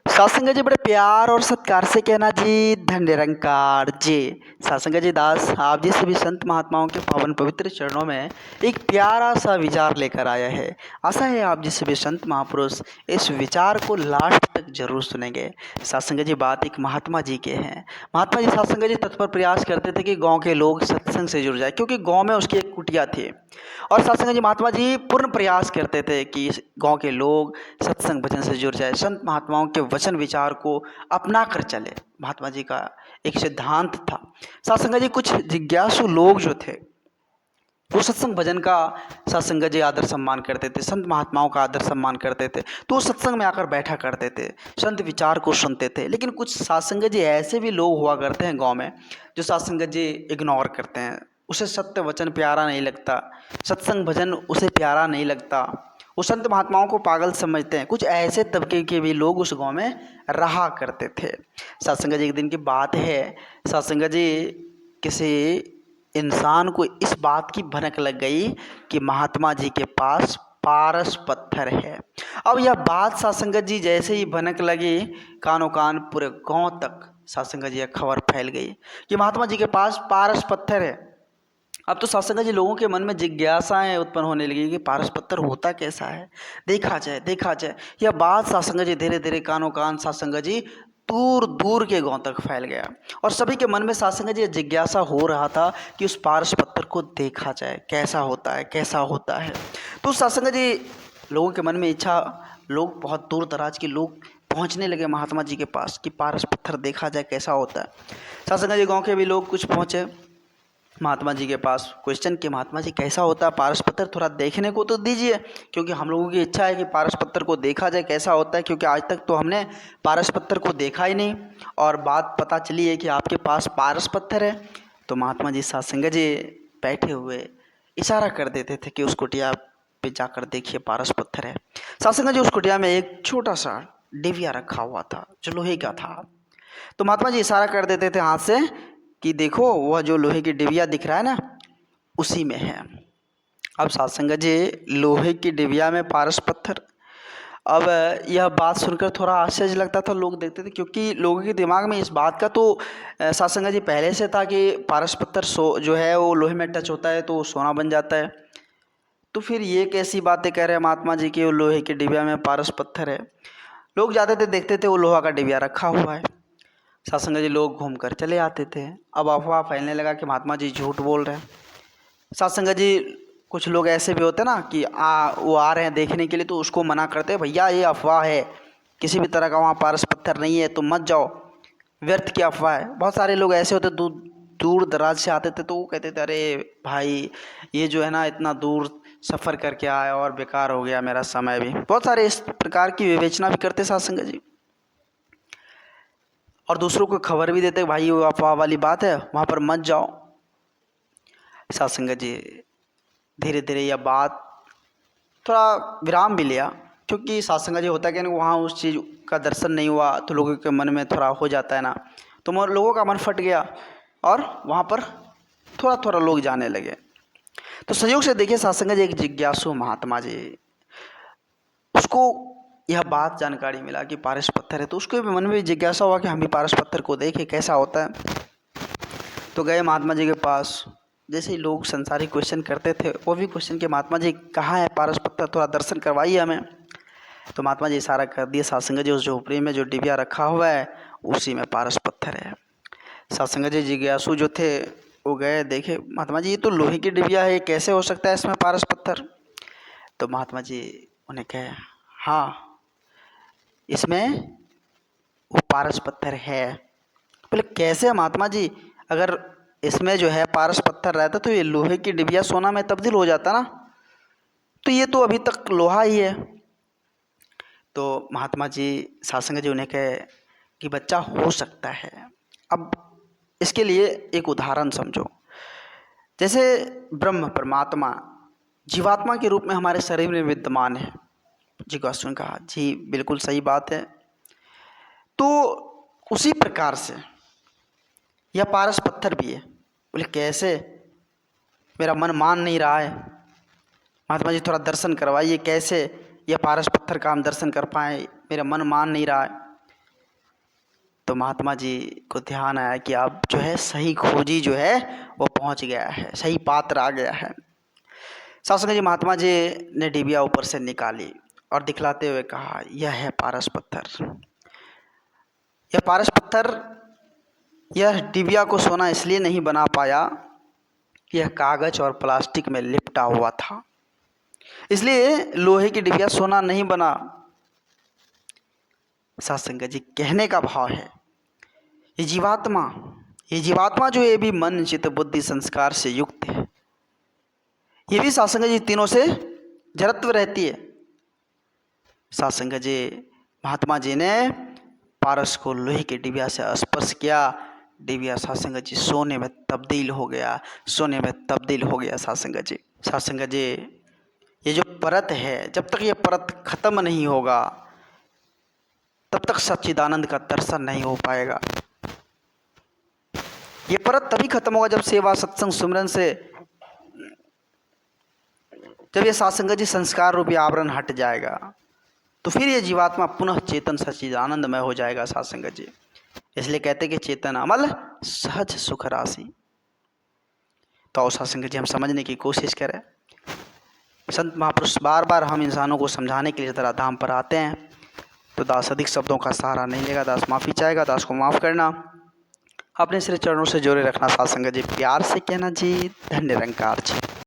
सत्संग जी बड़े प्यार और सत्कार से कहना जी धन निरंकार जी। सत्संग जी दास आप जी सभी संत महात्माओं के पावन पवित्र चरणों में एक प्यारा सा विचार लेकर आया है। आशा है आप जी सभी संत महापुरुष इस विचार को लास्ट तक जरूर सुनेंगे। सत्संग जी बात एक महात्मा जी के हैं। महात्मा जी सत्संग जी तत्पर प्रयास करते थे कि गाँव के लोग सत्संग से जुड़ जाए, क्योंकि गाँव में उसकी एक कुटिया थी। और सत्संग जी महात्मा जी पूर्ण प्रयास करते थे कि गांव के लोग सत्संग भजन से जुड़ जाए, संत महात्माओं के वचन विचार को अपना कर चले। महात्मा जी का एक सिद्धांत था। सत्संग जी कुछ जिज्ञासु लोग जो थे वो सत्संग भजन का सत्संग जी आदर सम्मान करते थे, संत महात्माओं का आदर सम्मान करते थे, तो वो सत्संग में आकर बैठा करते थे, संत विचार को सुनते थे। लेकिन कुछ सत्संग जी ऐसे भी लोग हुआ करते हैं गांव में जो सत्संग जी इग्नोर करते हैं। उसे सत्य वचन प्यारा नहीं लगता, सत्संग भजन उसे प्यारा नहीं लगता, वो संत महात्माओं को पागल समझते हैं। कुछ ऐसे तबके के भी लोग उस गांव में रहा करते थे। सत्संग जी एक दिन की बात है, सत्संग जी किसी इंसान को इस बात की भनक लग गई कि महात्मा जी के पास पारस पत्थर है। अब यह बात सत्संगत जी जैसे ही भनक लगी, कानों कान पूरे गांव तक सत्संगत जी यह खबर फैल गई कि महात्मा जी के पास पारस पत्थर है। अब तो सत्संग जी लोगों के मन में जिज्ञासाएं उत्पन्न होने लगी कि पारस पत्थर होता कैसा है, देखा जाए देखा जाए। यह बात सत्संग जी धीरे धीरे कानों कान सत्संग जी दूर दूर के गांव तक फैल गया और सभी के मन में सत्संग जी जिज्ञासा हो रहा था कि उस पारस पत्थर को देखा जाए कैसा होता है कैसा होता है। तो सत्संग जी लोगों के मन में इच्छा, लोग बहुत दूर दराज के लोग पहुंचने लगे महात्मा जी के पास कि पारस पत्थर देखा जाए कैसा होता है। सत्संग जी गाँव के भी लोग कुछ पहुँचे महात्मा जी के पास, क्वेश्चन कि महात्मा जी कैसा होता है पारस पत्थर, थोड़ा देखने को तो दीजिए, क्योंकि हम लोगों की इच्छा है कि पारस पत्थर को देखा जाए कैसा होता है, क्योंकि आज तक तो हमने पारस पत्थर को देखा ही नहीं और बात पता चली है कि आपके पास पारस पत्थर है। तो महात्मा जी सत्संग जी बैठे हुए इशारा कर देते थे कि उस कुटिया पे जाकर देखिए पारस पत्थर है। सत्संग जी उस कुटिया में एक छोटा सा डिबिया रखा हुआ था जो लोहे का था। तो महात्मा जी इशारा कर देते थे हाथ से कि देखो वह जो लोहे की डिबिया दिख रहा है ना, उसी में है। अब सत्संग जी लोहे की डिबिया में पारस पत्थर। अब यह बात सुनकर थोड़ा आश्चर्य लगता था, लोग देखते थे, क्योंकि लोगों के दिमाग में इस बात का तो सत्संग जी पहले से था कि पारस पत्थर जो है वो लोहे में टच होता है तो सोना बन जाता है। तो फिर ये कैसी बातें कह रहे हैं महात्मा जी कि वो लोहे की डिबिया में पारस पत्थर है। लोग जाते थे देखते थे वो लोहा का डिबिया रखा हुआ है। सत्संग जी लोग घूम कर चले आते थे। अब अफवाह फैलने लगा कि महात्मा जी झूठ बोल रहे हैं। सत्संग जी कुछ लोग ऐसे भी होते ना कि वो आ रहे हैं देखने के लिए तो उसको मना करते हैं, भैया ये अफवाह है, किसी भी तरह का वहाँ पारस पत्थर नहीं है, तुम मत जाओ, व्यर्थ की अफवाह है। बहुत सारे लोग ऐसे होते दूर दूर दराज से आते थे तो वो कहते थे अरे भाई ये जो है ना इतना दूर सफ़र करके आया और बेकार हो गया मेरा समय भी। बहुत सारे इस प्रकार की विवेचना भी करते सत्संग जी और दूसरों को खबर भी देते भाई वो अफवाह वाली बात है, वहाँ पर मत जाओ। सत्संग जी धीरे धीरे यह बात थोड़ा विराम भी लिया, क्योंकि सत्संग जी होता है कि वहाँ उस चीज़ का दर्शन नहीं हुआ तो लोगों के मन में थोड़ा हो जाता है ना, तो लोगों का मन फट गया और वहाँ पर थोड़ा थोड़ा लोग जाने लगे। तो संयोग से देखिए सत्संग जी एक जिज्ञासु महात्मा जी, उसको यह बात जानकारी मिला कि पारस पत्थर है, तो उसके भी मन में भी जिज्ञासा हुआ कि हम भी पारस पत्थर को देखें कैसा होता है। तो गए महात्मा जी के पास। जैसे ही लोग संसारी क्वेश्चन करते थे वो भी क्वेश्चन कि महात्मा जी कहाँ है पारस पत्थर, थोड़ा दर्शन करवाइए हमें। तो महात्मा जी इशारा कर दिए सत्संग जी उस झोपड़ी में जो डिबिया रखा हुआ है उसी में पारस पत्थर है। सत्संग जी जिज्ञासु जो थे वो गए, देखे महात्मा जी ये तो लोहे की डिबिया है, कैसे हो सकता है इसमें पारस पत्थर। तो महात्मा जी उन्हें कहे हाँ इसमें वो पारस पत्थर है। बोले कैसे महात्मा जी, अगर इसमें जो है पारस पत्थर रहता तो ये लोहे की डिबिया सोना में तब्दील हो जाता ना, तो ये तो अभी तक लोहा ही है। तो महात्मा जी सत्संग जी उन्हें कहे कि बच्चा हो सकता है। अब इसके लिए एक उदाहरण समझो, जैसे ब्रह्म परमात्मा जीवात्मा के रूप में हमारे शरीर में विद्यमान है। जिज्ञासु ने कहा जी बिल्कुल सही बात है। तो उसी प्रकार से यह पारस पत्थर भी है। बोले कैसे, मेरा मन मान नहीं रहा है, महात्मा जी थोड़ा दर्शन करवाइए कैसे यह पारस पत्थर का हम दर्शन कर पाएँ, मेरा मन मान नहीं रहा है। तो महात्मा जी को ध्यान आया कि अब जो है सही खोजी जो है वो पहुंच गया है, सही पात्र आ गया है। सासंग जी महात्मा जी ने डिबिया ऊपर से निकाली और दिखलाते हुए कहा, यह है पारस पत्थर। यह पारस पत्थर, यह डिबिया को सोना इसलिए नहीं बना पाया, यह कागज और प्लास्टिक में लिपटा हुआ था, इसलिए लोहे की डिबिया सोना नहीं बना। सत्संग जी कहने का भाव है, ये जीवात्मा जो ये भी मन चित्त बुद्धि संस्कार से युक्त है, ये भी सत्संग जी तीनों से जड़त्व रहती है। सत्संग जी महात्मा जी ने पारस को लोहे की डिबिया से स्पर्श किया, डिबिया सत्संग जी सोने में तब्दील हो गया, सोने में तब्दील हो गया। सत्संग जी ये जो परत है, जब तक ये परत खत्म नहीं होगा तब तक सच्चिदानंद का दर्शन नहीं हो पाएगा। ये परत तभी खत्म होगा जब सेवा सत्संग सुमिरन से, जब ये सत्संग जी संस्कार रूपी आवरण हट जाएगा तो फिर ये जीवात्मा पुनः चेतन सच्चिदानंदमय हो जाएगा। सत्संग जी इसलिए कहते कि चेतन अमल सहज सुख राशि। तो सत्संग जी हम समझने की कोशिश करें। संत महापुरुष बार बार हम इंसानों को समझाने के लिए जरा धाम पर आते हैं तो दास अधिक शब्दों का सहारा नहीं लेगा, दास माफ़ी चाहेगा, दास को माफ़ करना, अपने श्री चरणों से जोड़े रखना। सत्संग जी प्यार से कहना जी, धन्य निरंकार जी।